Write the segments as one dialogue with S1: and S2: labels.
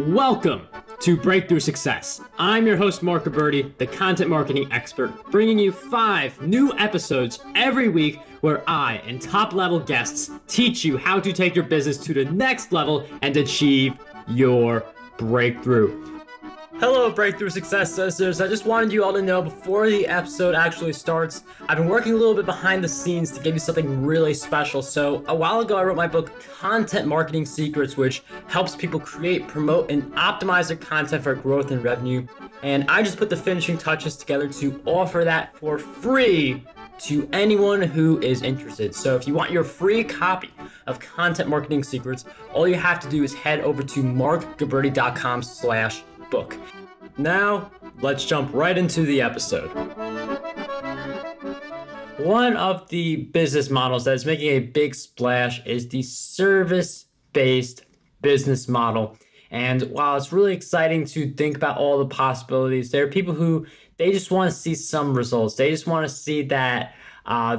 S1: Welcome to Breakthrough Success. I'm your host, Mark Gabberty, the content marketing expert, bringing you 5 new episodes every week where I and top-level guests teach you how to take your business to the next level and achieve your breakthrough. Hello, Breakthrough Success listeners. I just wanted you all to know before the episode actually starts, I've been working a little bit behind the scenes to give you something really special. So a while ago, I wrote my book, Content Marketing Secrets, which helps people create, promote, and optimize their content for growth and revenue. And I just put the finishing touches together to offer that for free to anyone who is interested. So if you want your free copy of Content Marketing Secrets, all you have to do is head over to markgabberty.com/book. Now, let's jump right into the episode. One of the business models that is making a big splash is the service-based business model. And while it's really exciting to think about all the possibilities, there are people who they just want to see some results. They just want to see that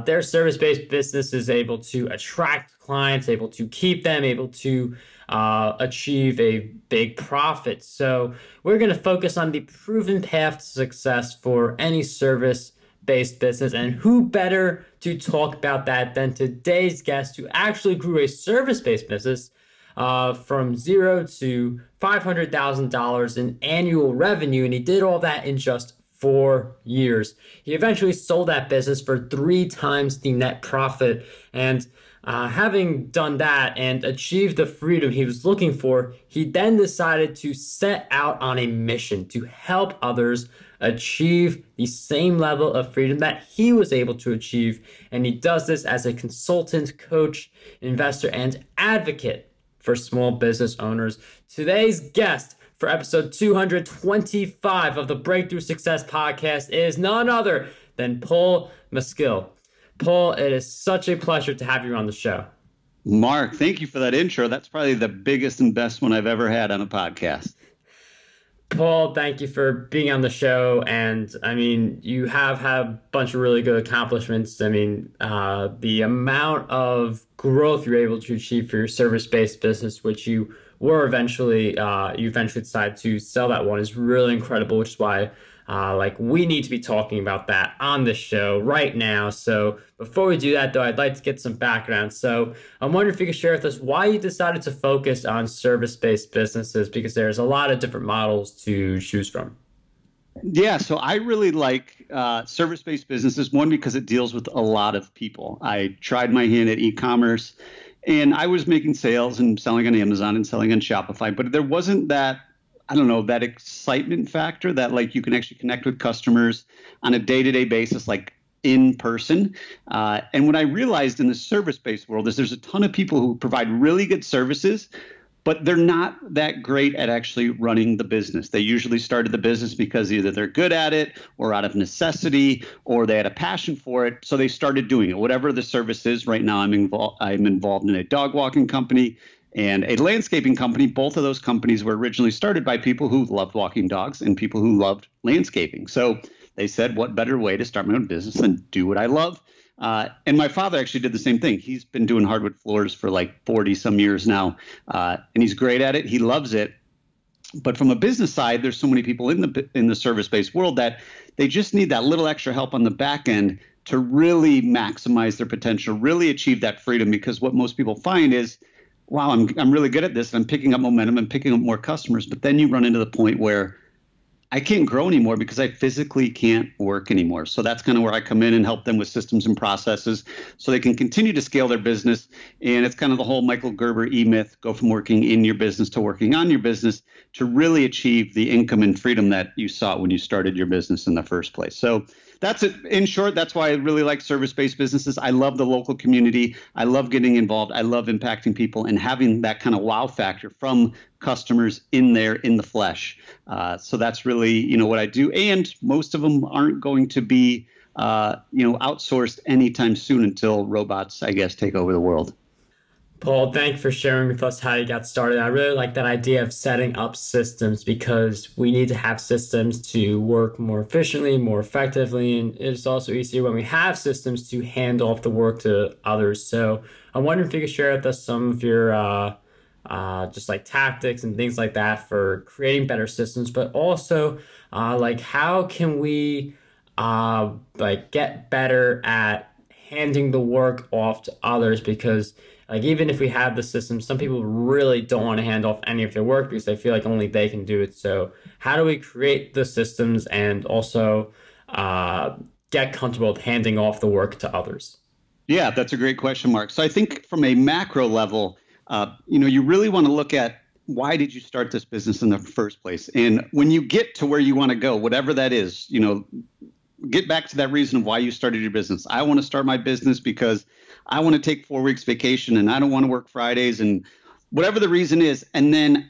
S1: their service-based business is able to attract clients, able to keep them, able to achieve a big profit. So we're going to focus on the proven path to success for any service-based business. And who better to talk about that than today's guest who actually grew a service-based business from $0 to $500,000 in annual revenue. And he did all that in just 4 years. He eventually sold that business for 3 times the net profit. And having done that and achieved the freedom he was looking for, he then decided to set out on a mission to help others achieve the same level of freedom that he was able to achieve. And he does this as a consultant, coach, investor, and advocate for small business owners. Today's guest for episode 225 of the Breakthrough Success Podcast is none other than Paul Maskill. Paul, it is such a pleasure to have you on the show.
S2: Mark, thank you for that intro. That's probably the biggest and best one I've ever had on a podcast.
S1: Paul, thank you for being on the show. And I mean, you have had a bunch of really good accomplishments. I mean, the amount of growth you're able to achieve for your service-based business, which you eventually decided to sell that one, is really incredible, which is why we need to be talking about that on this show right now. So before we do that, though, I'd like to get some background. So I'm wondering if you could share with us why you decided to focus on service-based businesses, because there's a lot of different models to choose from.
S2: Yeah, so I really like service-based businesses, one, because it deals with a lot of people. I tried my hand at e-commerce, and I was making sales and selling on Amazon and selling on Shopify, but there wasn't that excitement factor that you can actually connect with customers on a day-to-day basis, in person. And what I realized in the service-based world is there's a ton of people who provide really good services, but they're not that great at actually running the business. They usually started the business because either they're good at it or out of necessity, or they had a passion for it, so they started doing it. Whatever the service is. Right now, I'm involved in a dog walking company and a landscaping company. Both of those companies were originally started by people who loved walking dogs and people who loved landscaping. So they said, what better way to start my own business than do what I love? And my father actually did the same thing. He's been doing hardwood floors for 40 some years now. And he's great at it. He loves it. But from a business side, there's so many people in the service-based world that they just need that little extra help on the back end to really maximize their potential, really achieve that freedom. Because what most people find is, wow, I'm really good at this. And I'm picking up momentum and picking up more customers. But then you run into the point where I can't grow anymore because I physically can't work anymore. So that's kind of where I come in and help them with systems and processes so they can continue to scale their business. And it's kind of the whole Michael Gerber E-myth, go from working in your business to working on your business to really achieve the income and freedom that you sought when you started your business in the first place. So that's it. In short, that's why I really like service-based businesses. I love the local community. I love getting involved. I love impacting people and having that kind of wow factor from customers in the flesh. So that's really, what I do. And most of them aren't going to be, outsourced anytime soon until robots, I guess, take over the world.
S1: Paul, thank you for sharing with us how you got started. I really like that idea of setting up systems because we need to have systems to work more efficiently, more effectively, and it's also easier when we have systems to hand off the work to others. So I'm wondering if you could share with us some of your just like tactics and things like that for creating better systems, but also like how can we like get better at handing the work off to others because like even if we have the system, some people really don't want to hand off any of their work because they feel like only they can do it. So how do we create the systems and also get comfortable with handing off the work to others?
S2: Yeah, that's a great question, Mark. So I think from a macro level, you really want to look at why did you start this business in the first place? And when you get to where you want to go, whatever that is, get back to that reason of why you started your business. I want to start my business because I want to take 4 weeks vacation and I don't want to work Fridays and whatever the reason is. And then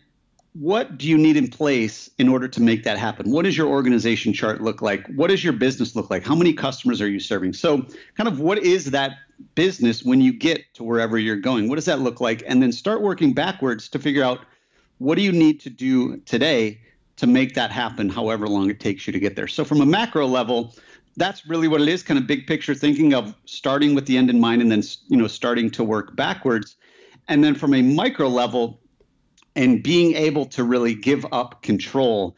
S2: what do you need in place in order to make that happen? What does your organization chart look like? What does your business look like? How many customers are you serving? So kind of what is that business when you get to wherever you're going? What does that look like? And then start working backwards to figure out what do you need to do today to make that happen, however long it takes you to get there. So from a macro level, that's really what it is, kind of big picture thinking of starting with the end in mind and then, starting to work backwards. And then from a micro level and being able to really give up control,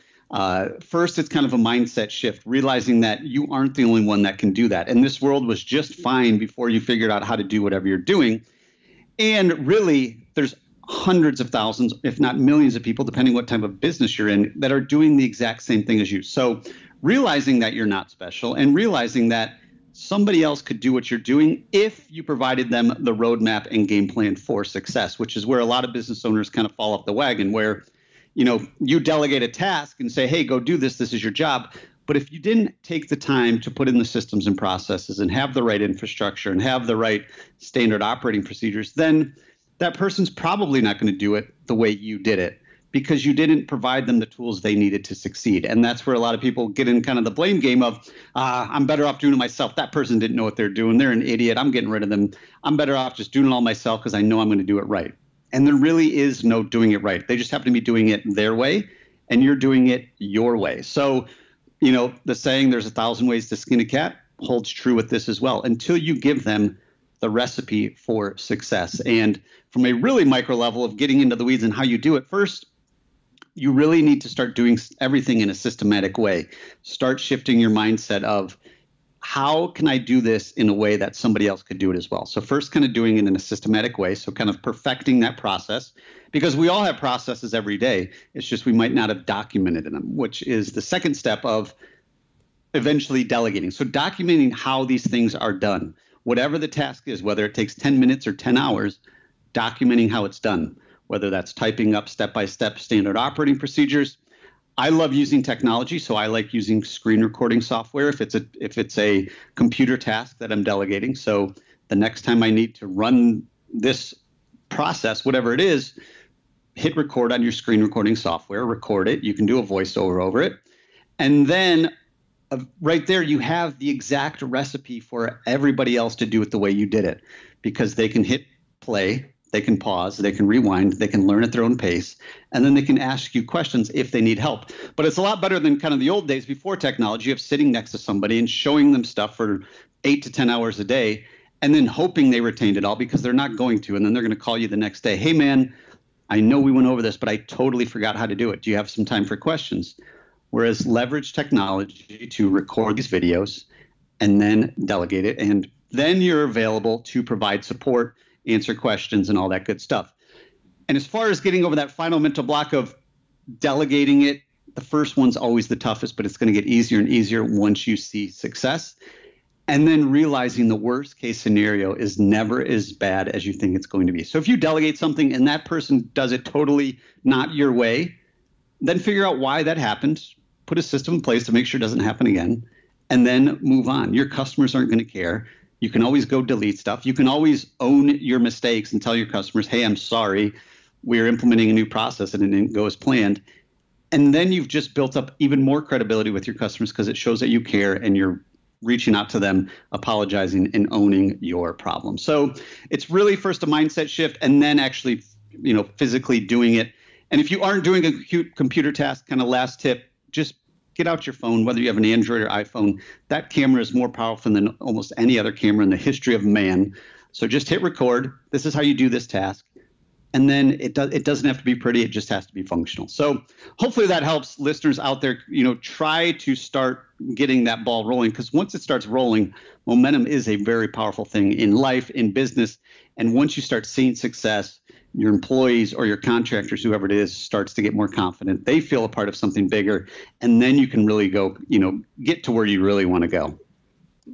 S2: first, it's kind of a mindset shift, realizing that you aren't the only one that can do that. And this world was just fine before you figured out how to do whatever you're doing. And really, there's hundreds of thousands, if not millions of people, depending what type of business you're in, that are doing the exact same thing as you. So realizing that you're not special and realizing that somebody else could do what you're doing if you provided them the roadmap and game plan for success, which is where a lot of business owners kind of fall off the wagon, where you delegate a task and say, hey, go do this. This is your job. But if you didn't take the time to put in the systems and processes and have the right infrastructure and have the right standard operating procedures, then that person's probably not going to do it the way you did it because you didn't provide them the tools they needed to succeed. And that's where a lot of people get in kind of the blame game of, I'm better off doing it myself. That person didn't know what they're doing. They're an idiot. I'm getting rid of them. I'm better off just doing it all myself because I know I'm going to do it right. And there really is no doing it right. They just happen to be doing it their way and you're doing it your way. So, the saying there's 1,000 ways to skin a cat holds true with this as well until you give them the recipe for success. And from a really micro level of getting into the weeds and how you do it, first, you really need to start doing everything in a systematic way. Start shifting your mindset of how can I do this in a way that somebody else could do it as well? So first kind of doing it in a systematic way. So kind of perfecting that process because we all have processes every day. It's just we might not have documented them, which is the second step of eventually delegating. So documenting how these things are done. Whatever the task is, whether it takes 10 minutes or 10 hours, documenting how it's done, whether that's typing up step-by-step standard operating procedures. I love using technology, so I like using screen recording software if it's a computer task that I'm delegating. So the next time I need to run this process, whatever it is, hit record on your screen recording software, record it. You can do a voiceover over it. And then right there, you have the exact recipe for everybody else to do it the way you did it because they can hit play, they can pause, they can rewind, they can learn at their own pace, and then they can ask you questions if they need help. But it's a lot better than kind of the old days before technology of sitting next to somebody and showing them stuff for 8 to 10 hours a day and then hoping they retained it all because they're not going to. And then they're going to call you the next day. Hey, man, I know we went over this, but I totally forgot how to do it. Do you have some time for questions? Whereas leverage technology to record these videos and then delegate it. And then you're available to provide support, answer questions, and all that good stuff. And as far as getting over that final mental block of delegating it, the first one's always the toughest, but it's going to get easier and easier once you see success. And then realizing the worst case scenario is never as bad as you think it's going to be. So if you delegate something and that person does it totally not your way, then figure out why that happened, put a system in place to make sure it doesn't happen again, and then move on. Your customers aren't going to care. You can always go delete stuff. You can always own your mistakes and tell your customers, hey, I'm sorry, we're implementing a new process and it didn't go as planned. And then you've just built up even more credibility with your customers because it shows that you care and you're reaching out to them, apologizing, and owning your problem. So it's really first a mindset shift and then actually, physically doing it. And if you aren't doing a computer task, kind of last tip, just get out your phone, whether you have an Android or iPhone. That camera is more powerful than almost any other camera in the history of man. So just hit record. This is how you do this task. And then it doesn't have to be pretty. It just has to be functional. So hopefully that helps listeners out there, try to start getting that ball rolling, because once it starts rolling, momentum is a very powerful thing in life, in business. And once you start seeing success, your employees or your contractors, whoever it is, starts to get more confident. They feel a part of something bigger. And then you can really go, get to where you really want to go.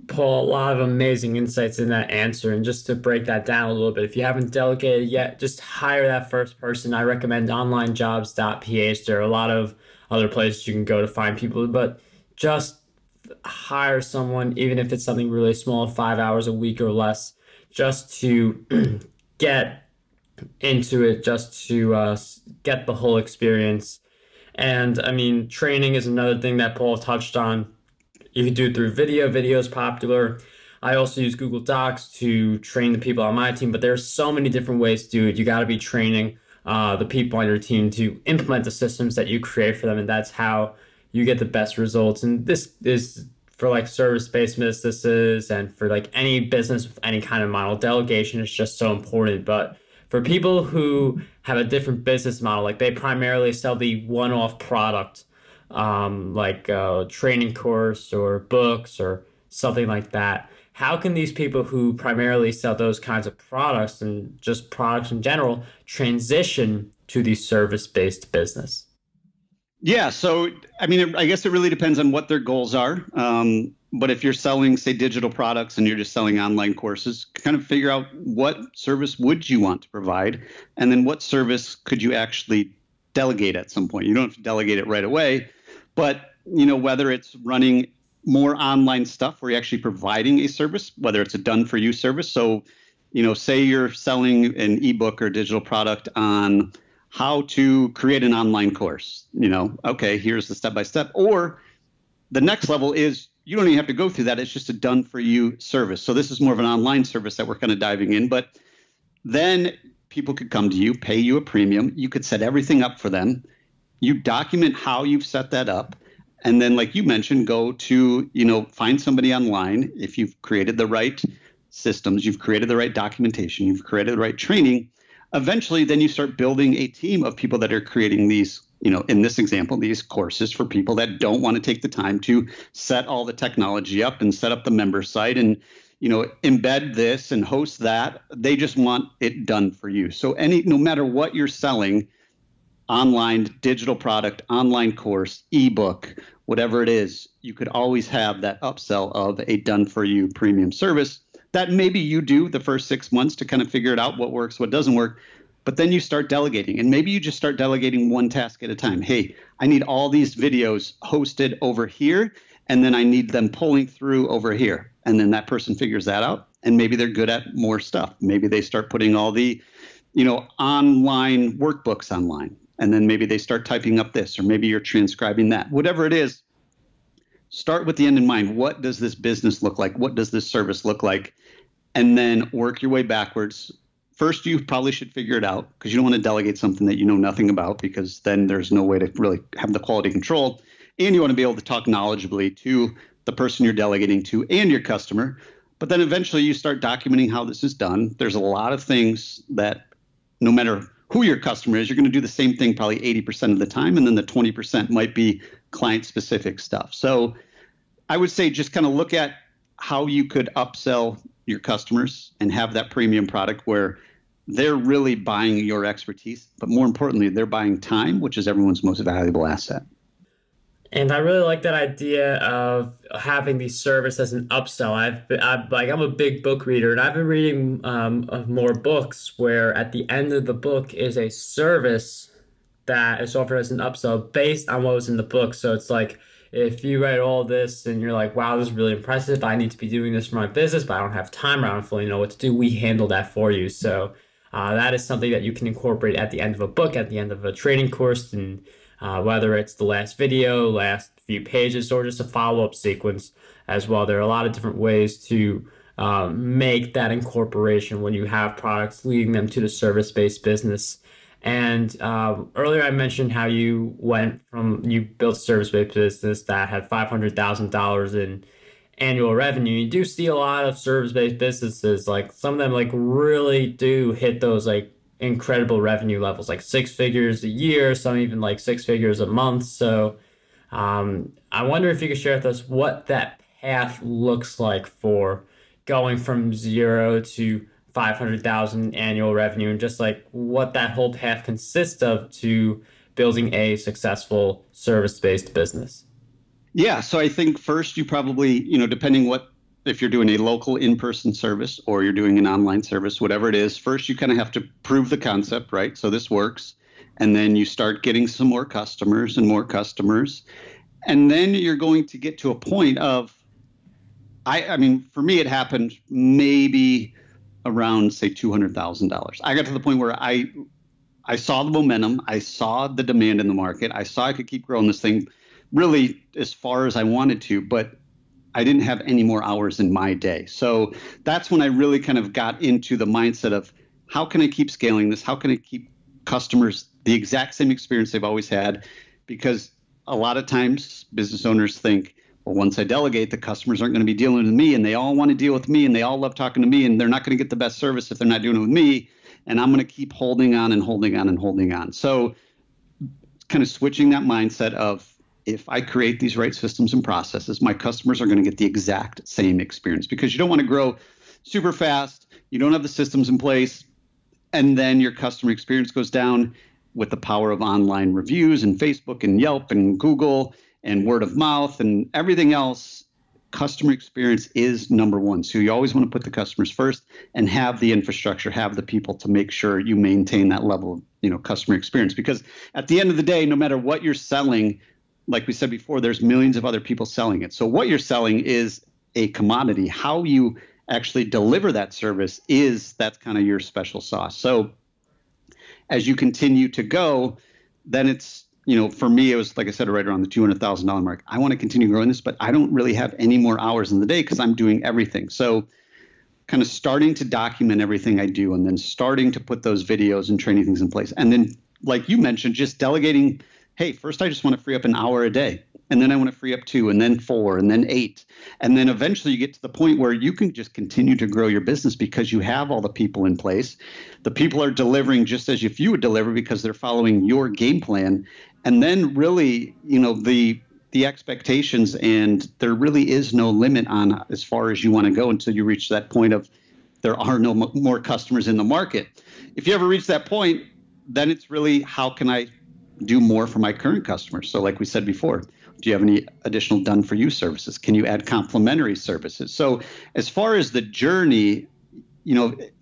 S1: Paul, a lot of amazing insights in that answer. And just to break that down a little bit, if you haven't delegated yet, just hire that first person. I recommend onlinejobs.ph. There are a lot of other places you can go to find people, but just hire someone, even if it's something really small, 5 hours a week or less, just to get into it, just to get the whole experience. And I mean, training is another thing that Paul touched on. You can do it through video. Video is popular. I also use Google Docs to train the people on my team, but there's so many different ways to do it. You got to be training the people on your team to implement the systems that you create for them, and that's how you get the best results. And this is for like service-based businesses and for like any business with any kind of model. Delegation is just so important. But for people who have a different business model, like they primarily sell the one-off product, like a training course or books or something like that. How can these people who primarily sell those kinds of products and just products in general transition to the service-based business?
S2: Yeah, so I mean, I guess it really depends on what their goals are. But if you're selling, say, digital products and you're just selling online courses, kind of figure out what service would you want to provide, and then what service could you actually delegate at some point. You don't have to delegate it right away, but whether it's running more online stuff where you're actually providing a service, whether it's a done-for-you service. So, say you're selling an ebook or digital product on how to create an online course. Okay, here's the step-by-step. Or the next level is you don't even have to go through that. It's just a done-for-you service. So this is more of an online service that we're kind of diving in. But then people could come to you, pay you a premium. You could set everything up for them. You document how you've set that up. And then, like you mentioned, go to, find somebody online. If you've created the right systems, you've created the right documentation, you've created the right training, eventually then you start building a team of people that are creating these, in this example, these courses for people that don't want to take the time to set all the technology up and set up the member site and, embed this and host that. They just want it done for you. So no matter what you're selling, online digital product, online course, ebook, whatever it is, you could always have that upsell of a done for you premium service that maybe you do the first 6 months to kind of figure it out, what works, what doesn't work. But then you start delegating, and maybe you just start delegating one task at a time. Hey, I need all these videos hosted over here, and then I need them pulling through over here. And then that person figures that out, and maybe they're good at more stuff. Maybe they start putting all the, online workbooks online. And then maybe they start typing up this, or maybe you're transcribing that. Whatever it is, start with the end in mind. What does this business look like? What does this service look like? And then work your way backwards. First, you probably should figure it out, because you don't want to delegate something that you know nothing about, because then there's no way to really have the quality control. And you want to be able to talk knowledgeably to the person you're delegating to and your customer. But then eventually you start documenting how this is done. There's a lot of things that no matter who your customer is, you're going to do the same thing probably 80% of the time. And then the 20% might be client-specific stuff. So I would say just kind of look at how you could upsell your customers and have that premium product where they're really buying your expertise, but more importantly, they're buying time, which is everyone's most valuable asset.
S1: And I really like that idea of having the service as an upsell. I'm a big book reader, and I've been reading more books where at the end of the book is a service that is offered as an upsell based on what was in the book. So it's like, if you read all this and you're like, wow, this is really impressive, I need to be doing this for my business, but I don't have time, or I don't fully know what to do, we handle that for you. So that is something that you can incorporate at the end of a book, at the end of a training course, and whether it's the last video, last few pages, or just a follow-up sequence as well. There are a lot of different ways to make that incorporation when you have products leading them to the service-based business. And earlier I mentioned how you built a service-based business that had $500,000 in annual revenue. You do see a lot of service-based businesses, like some of them like really do hit those like incredible revenue levels, like six figures a year, some even like six figures a month. So I wonder if you could share with us what that path looks like for going from zero to 500,000 annual revenue, and just like what that whole path consists of to building a successful service-based business.
S2: Yeah, so I think first you probably, depending if you're doing a local in-person service or you're doing an online service, whatever it is, first you kind of have to prove the concept, right? So this works. And then you start getting some more customers and more customers. And then you're going to get to a point of, I mean, for me, it happened maybe around, say, $200,000. I got to the point where I saw the momentum. I saw the demand in the market. I saw I could keep growing this thing really as far as I wanted to, but I didn't have any more hours in my day. So that's when I really kind of got into the mindset of how can I keep scaling this? How can I keep customers the exact same experience they've always had? Because a lot of times business owners think, well, once I delegate, the customers aren't going to be dealing with me, and they all want to deal with me, and they all love talking to me, and they're not going to get the best service if they're not doing it with me. And I'm going to keep holding on and holding on and holding on. So kind of switching that mindset of, if I create these right systems and processes, my customers are going to get the exact same experience, because you don't want to grow super fast. You don't have the systems in place, and then your customer experience goes down. With the power of online reviews and Facebook and Yelp and Google and word of mouth and everything else, customer experience is number one. So you always want to put the customers first and have the infrastructure, have the people to make sure you maintain that level of, customer experience. Because at the end of the day, no matter what you're selling, like we said before, there's millions of other people selling it. So what you're selling is a commodity. How you actually deliver that service that's kind of your special sauce. So as you continue to go, then it's, for me, it was, like I said, right around the $200,000 mark. I want to continue growing this, but I don't really have any more hours in the day because I'm doing everything. So kind of starting to document everything I do, and then starting to put those videos and training things in place. And then, like you mentioned, just delegating. Hey, first I just want to free up an hour a day, and then I want to free up 2, and then 4, and then 8. And then eventually you get to the point where you can just continue to grow your business because you have all the people in place. The people are delivering just as if you would deliver because they're following your game plan. And then really, the expectations, and there really is no limit on as far as you want to go until you reach that point of there are no more customers in the market. If you ever reach that point, then it's really, how can I do more for my current customers? So like we said before, do you have any additional done for you services? Can you add complementary services? So as far as the journey,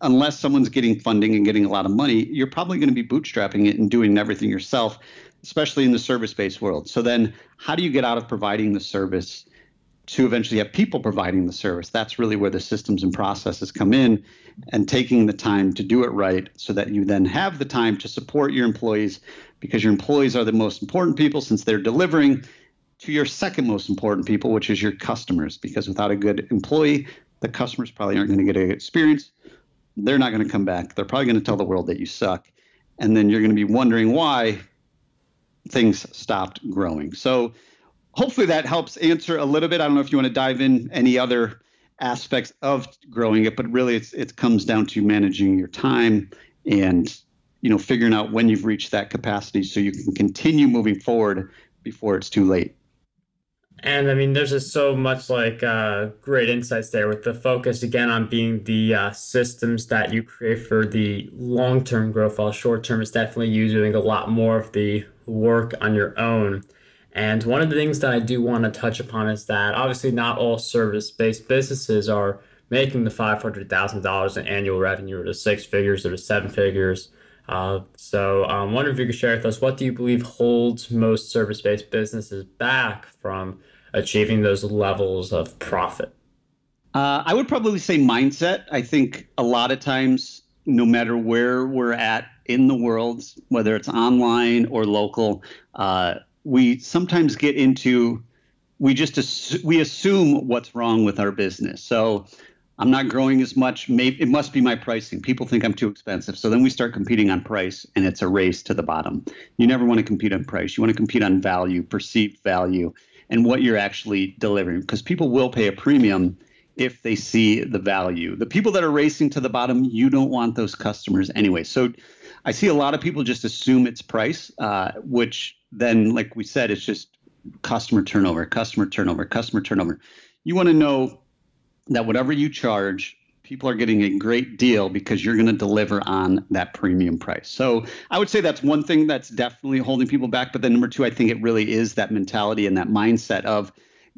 S2: unless someone's getting funding and getting a lot of money, you're probably going to be bootstrapping it and doing everything yourself, especially in the service-based world. So then how do you get out of providing the service to eventually have people providing the service? That's really where the systems and processes come in, and taking the time to do it right so that you then have the time to support your employees, because your employees are the most important people, since they're delivering to your second most important people, which is your customers. Because without a good employee, the customers probably aren't going to get a good experience. They're not going to come back. They're probably going to tell the world that you suck. And then you're going to be wondering why things stopped growing. So hopefully that helps answer a little bit. I don't know if you want to dive in any other aspects of growing it, but really it comes down to managing your time and, figuring out when you've reached that capacity so you can continue moving forward before it's too late.
S1: And I mean, there's just so much great insights there, with the focus again on being the systems that you create for the long-term growth, while short-term is definitely you doing a lot more of the work on your own. And one of the things that I do want to touch upon is that obviously not all service-based businesses are making the $500,000 in annual revenue, or the 6 figures, or the 7 figures. So I'm wondering if you could share with us, what do you believe holds most service-based businesses back from achieving those levels of profit?
S2: I would probably say mindset. I think a lot of times, no matter where we're at in the world, whether it's online or local, we sometimes get into, we assume what's wrong with our business. So I'm not growing as much. Maybe it must be my pricing. People think I'm too expensive. So then we start competing on price, and it's a race to the bottom. You never want to compete on price. You want to compete on value, perceived value, and what you're actually delivering, because people will pay a premium if they see the value. The people that are racing to the bottom, you don't want those customers anyway. So I see a lot of people just assume it's price, which then, like we said, it's just customer turnover, customer turnover, customer turnover. You want to know that whatever you charge, people are getting a great deal because you're going to deliver on that premium price. So I would say that's one thing that's definitely holding people back. But then number two, I think it really is that mentality and that mindset of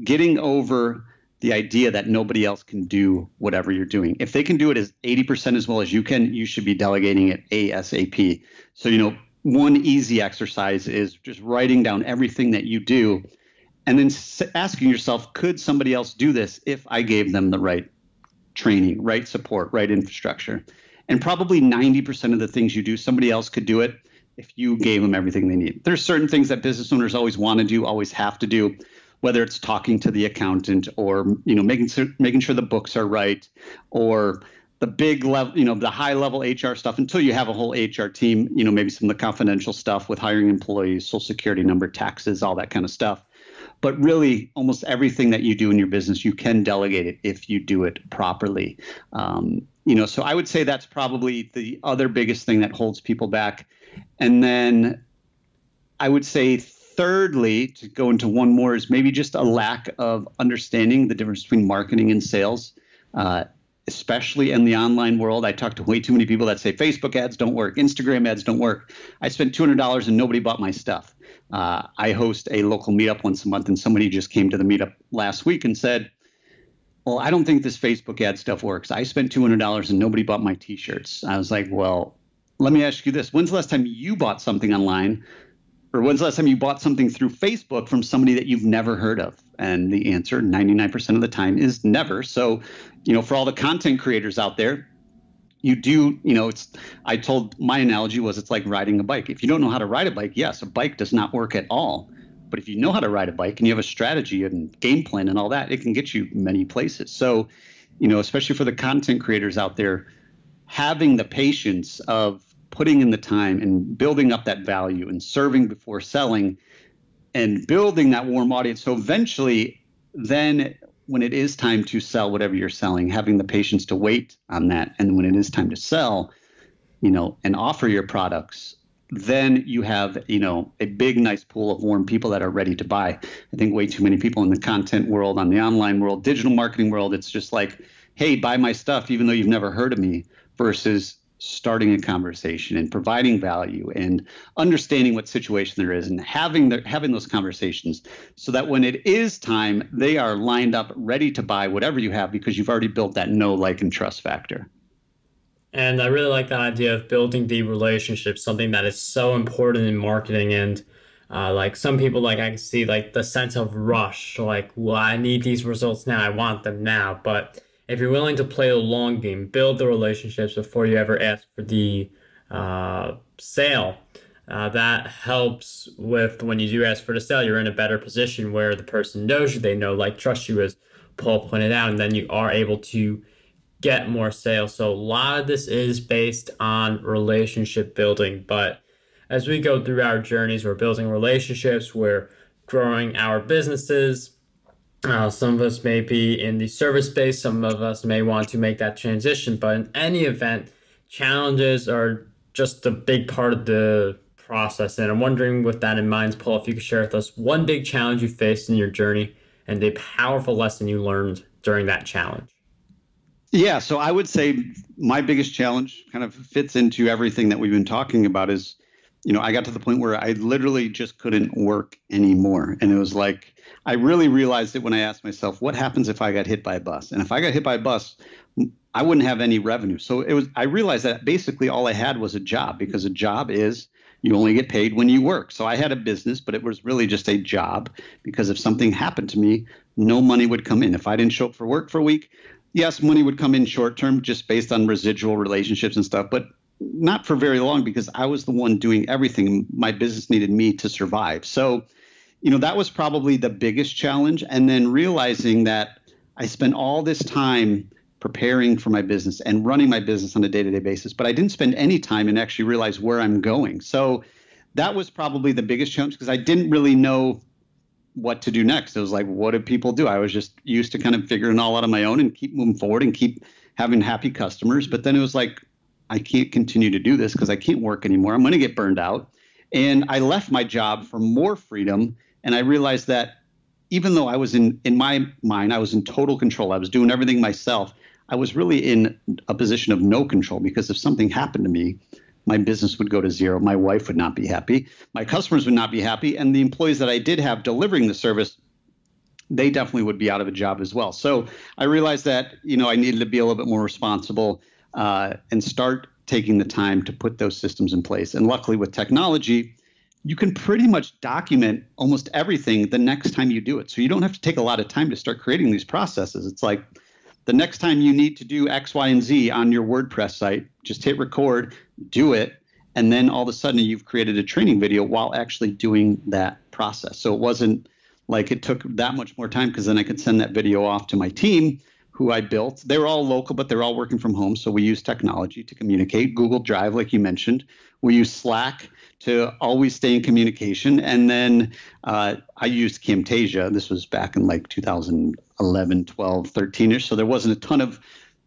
S2: getting over the idea that nobody else can do whatever you're doing. If they can do it as 80% as well as you can, you should be delegating it ASAP. So, one easy exercise is just writing down everything that you do and then asking yourself, could somebody else do this if I gave them the right training, right support, right infrastructure? And probably 90% of the things you do, somebody else could do it if you gave them everything they need. There's certain things that business owners always want to do, always have to do, whether it's talking to the accountant or making sure the books are right, or the big level, the high level HR stuff, until you have a whole HR team, maybe some of the confidential stuff with hiring employees, social security number, taxes, all that kind of stuff. But really, almost everything that you do in your business, you can delegate it if you do it properly. So I would say that's probably the other biggest thing that holds people back. And then I would say thirdly, to go into one more, is maybe just a lack of understanding the difference between marketing and sales, especially in the online world. I talk to way too many people that say Facebook ads don't work, Instagram ads don't work. I spent $200 and nobody bought my stuff. I host a local meetup once a month, and somebody just came to the meetup last week and said, well, I don't think this Facebook ad stuff works. I spent $200 and nobody bought my t-shirts. I was like, well, let me ask you this. When's the last time you bought something online? Or when's the last time you bought something through Facebook from somebody that you've never heard of? And the answer 99% of the time is never. So, for all the content creators out there, my analogy was it's like riding a bike. If you don't know how to ride a bike, yes, a bike does not work at all. But if you know how to ride a bike and you have a strategy and game plan and all that, it can get you many places. So, especially for the content creators out there, having the patience of putting in the time and building up that value and serving before selling and building that warm audience. So eventually, then when it is time to sell whatever you're selling, having the patience to wait on that. And when it is time to sell, and offer your products, then you have, a big, nice pool of warm people that are ready to buy. I think way too many people in the content world, on the online world, digital marketing world, it's just like, hey, buy my stuff, even though you've never heard of me, versus starting a conversation and providing value and understanding what situation there is and having those conversations so that when it is time, they are lined up ready to buy whatever you have because you've already built that know, like, and trust factor.
S1: And I really like the idea of building the relationship, something that is so important in marketing. And like some people, I can see the sense of rush, well, I need these results now, I want them now. But if you're willing to play the long game, build the relationships before you ever ask for the sale, that helps with when you do ask for the sale, you're in a better position where the person knows you, they know, trust you, as Paul pointed out, and then you are able to get more sales. So a lot of this is based on relationship building. But as we go through our journeys, we're building relationships, we're growing our businesses. Some of us may be in the service space, some of us may want to make that transition, but in any event, challenges are just a big part of the process. And I'm wondering, with that in mind, Paul, if you could share with us one big challenge you faced in your journey and a powerful lesson you learned during that challenge.
S2: Yeah, so I would say my biggest challenge kind of fits into everything that we've been talking about is, I got to the point where I literally just couldn't work anymore. And it was like, I really realized it when I asked myself, what happens if I got hit by a bus? And if I got hit by a bus, I wouldn't have any revenue. So I realized that basically all I had was a job, because a job is you only get paid when you work. So I had a business, but it was really just a job, because if something happened to me, no money would come in. If I didn't show up for work for a week, yes, money would come in short term just based on residual relationships and stuff, but not for very long, because I was the one doing everything. My business needed me to survive. So, that was probably the biggest challenge. And then realizing that I spent all this time preparing for my business and running my business on a day-to-day basis, but I didn't spend any time and actually realize where I'm going. So that was probably the biggest challenge, because I didn't really know what to do next. It was like, what do people do? I was just used to kind of figuring it all out on my own and keep moving forward and keep having happy customers. But then it was like, I can't continue to do this because I can't work anymore. I'm going to get burned out. And I left my job for more freedom. And I realized that even though I was in my mind, I was in total control. I was doing everything myself. I was really in a position of no control, because if something happened to me, my business would go to zero. My wife would not be happy. My customers would not be happy. And the employees that I did have delivering the service, they definitely would be out of a job as well. So I realized that, I needed to be a little bit more responsible and start taking the time to put those systems in place. And luckily with technology, you can pretty much document almost everything the next time you do it. So you don't have to take a lot of time to start creating these processes. It's like the next time you need to do X, Y, and Z on your WordPress site, just hit record, do it, and then all of a sudden you've created a training video while actually doing that process. So it wasn't like it took that much more time, because then I could send that video off to my team who I built. They were all local, but they're all working from home. So we use technology to communicate. Google Drive, like you mentioned. We use Slack to always stay in communication. And then I used Camtasia. This was back in like 2011, 12, 13-ish. So there wasn't a ton of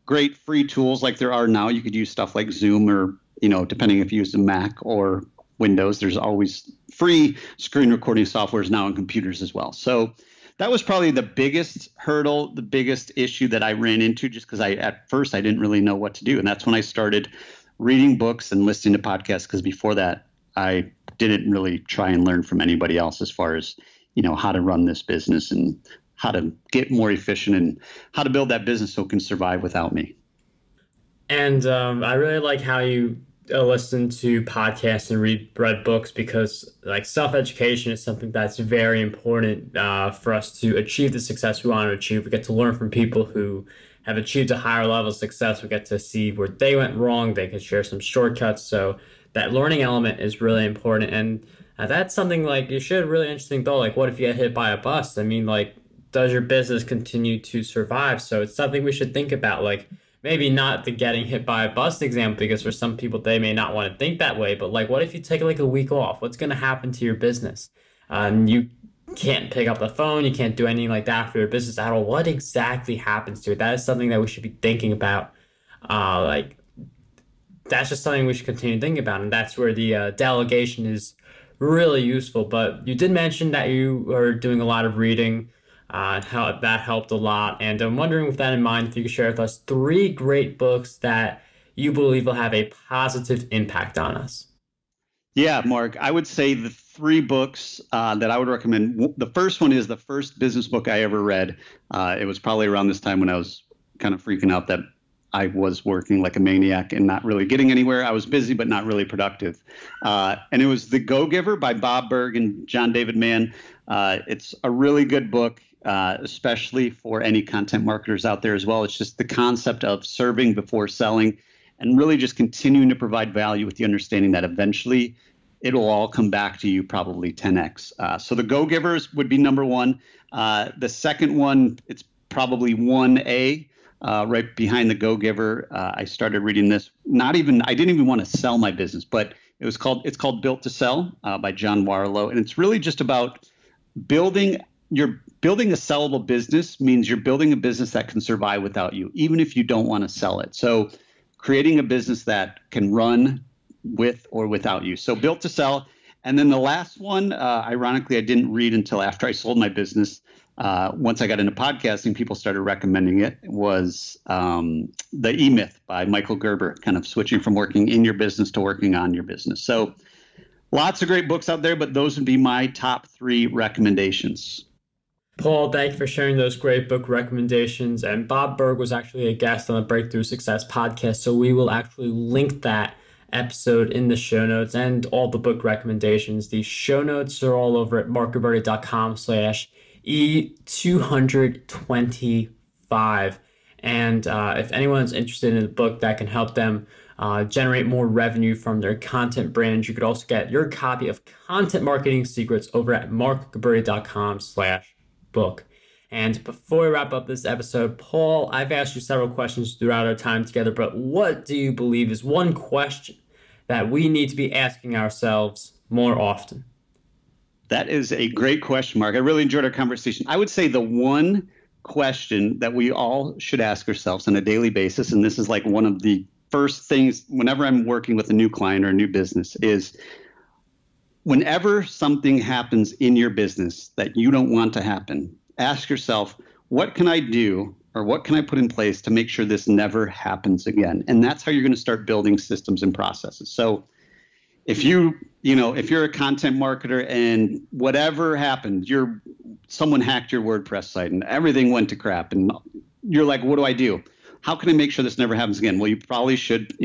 S2: great free tools like there are now. You could use stuff like Zoom, or, depending if you use a Mac or Windows, there's always free screen recording softwares now on computers as well. So that was probably the biggest hurdle, the biggest issue that I ran into, just because at first I didn't really know what to do. And that's when I started reading books and listening to podcasts, because before that, I didn't really try and learn from anybody else as far as, how to run this business and how to get more efficient and how to build that business so it can survive without me.
S1: And I really like how you listen to podcasts and read books, because like self-education is something that's very important for us to achieve the success we want to achieve. We get to learn from people who have achieved a higher level of success. We get to see where they went wrong. They can share some shortcuts. So that learning element is really important. And that's something like you shared a really interesting thought. Like, what if you get hit by a bus? I mean, like, does your business continue to survive? So it's something we should think about. Like, maybe not the getting hit by a bus example, because for some people, they may not want to think that way. But like, what if you take like a week off? What's going to happen to your business? You can't pick up the phone. You can't do anything like that for your business at all. What exactly happens to it? That is something that we should be thinking about. That's just something we should continue thinking about. And that's where the delegation is really useful. But you did mention that you are doing a lot of reading. How that helped a lot. And I'm wondering, with that in mind, if you could share with us 3 great books that you believe will have a positive impact on us.
S2: Yeah, Mark, I would say the 3 books that I would recommend. The first one is the first business book I ever read. It was probably around this time when I was kind of freaking out that I was working like a maniac and not really getting anywhere. I was busy, but not really productive. And it was The Go-Giver by Bob Burg and John David Mann. It's a really good book, especially for any content marketers out there as well. It's just the concept of serving before selling, and really just continuing to provide value with the understanding that eventually it'll all come back to you, probably 10x. So The Go-Givers would be number 1. The second one, it's probably 1A. Right behind The Go-Giver. I started reading this. I didn't even want to sell my business, but it's called Built to Sell by John Warlow. And it's really just about building a sellable business. Means you're building a business that can survive without you, even if you don't want to sell it. So creating a business that can run with or without you. So Built to Sell. And then the last one, ironically, I didn't read until after I sold my business. Once I got into podcasting, people started recommending it. It was The E-Myth by Michael Gerber, kind of switching from working in your business to working on your business. So lots of great books out there, but those would be my top 3 recommendations.
S1: Paul, thank you for sharing those great book recommendations. And Bob Burg was actually a guest on the Breakthrough Success podcast, so we will actually link that episode in the show notes and all the book recommendations. The show notes are all over at markroberti.com/E225. And if anyone's interested in a book that can help them generate more revenue from their content brand, you could also get your copy of Content Marketing Secrets over at markroberti.com/book. And before we wrap up this episode, Paul, I've asked you several questions throughout our time together, but what do you believe is one question that we need to be asking ourselves more often?
S2: That is a great question, Mark. I really enjoyed our conversation. I would say the one question that we all should ask ourselves on a daily basis, and this is like one of the first things whenever I'm working with a new client or a new business is whenever something happens in your business that you don't want to happen, ask yourself, what can I do or what can I put in place to make sure this never happens again? And that's how you're going to start building systems and processes. So if if you're a content marketer and whatever happened, someone hacked your WordPress site and everything went to crap and you're like, what do I do? How can I make sure this never happens again? Well, you probably should,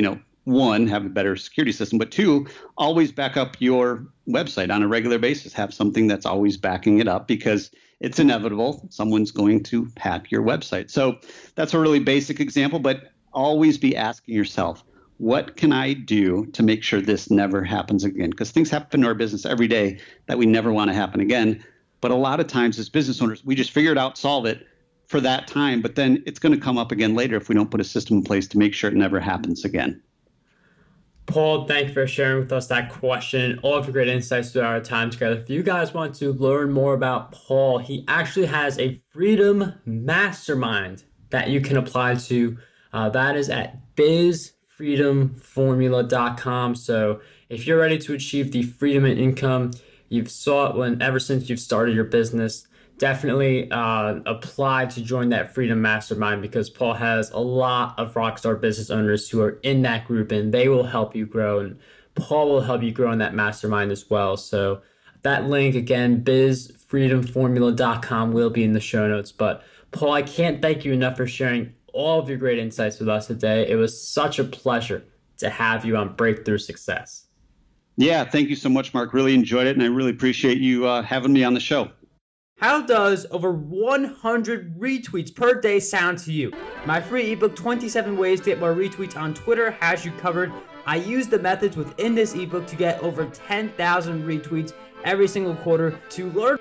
S2: one, have a better security system, but two, always back up your website on a regular basis. Have something that's always backing it up because it's inevitable. Someone's going to hack your website. So that's a really basic example, but always be asking yourself, what can I do to make sure this never happens again? Because things happen in our business every day that we never want to happen again. But a lot of times as business owners, we just figure it out, solve it for that time, but then it's going to come up again later if we don't put a system in place to make sure it never happens again.
S1: Paul, thank you for sharing with us that question, all of your great insights throughout our time together. If you guys want to learn more about Paul, he actually has a Freedom Mastermind that you can apply to. That is at bizfreedomformula.com. So if you're ready to achieve the freedom and income you've sought ever since you've started your business, definitely apply to join that Freedom Mastermind because Paul has a lot of rockstar business owners who are in that group and they will help you grow, and Paul will help you grow in that mastermind as well. So that link again, bizfreedomformula.com, will be in the show notes. But Paul, I can't thank you enough for sharing all of your great insights with us today. It was such a pleasure to have you on Breakthrough Success.
S2: Yeah, thank you so much, Mark. Really enjoyed it, and I really appreciate you having me on the show.
S1: How does over 100 retweets per day sound to you? My free ebook, 27 Ways to Get More Retweets on Twitter, has you covered. I use the methods within this ebook to get over 10,000 retweets every single quarter. To learn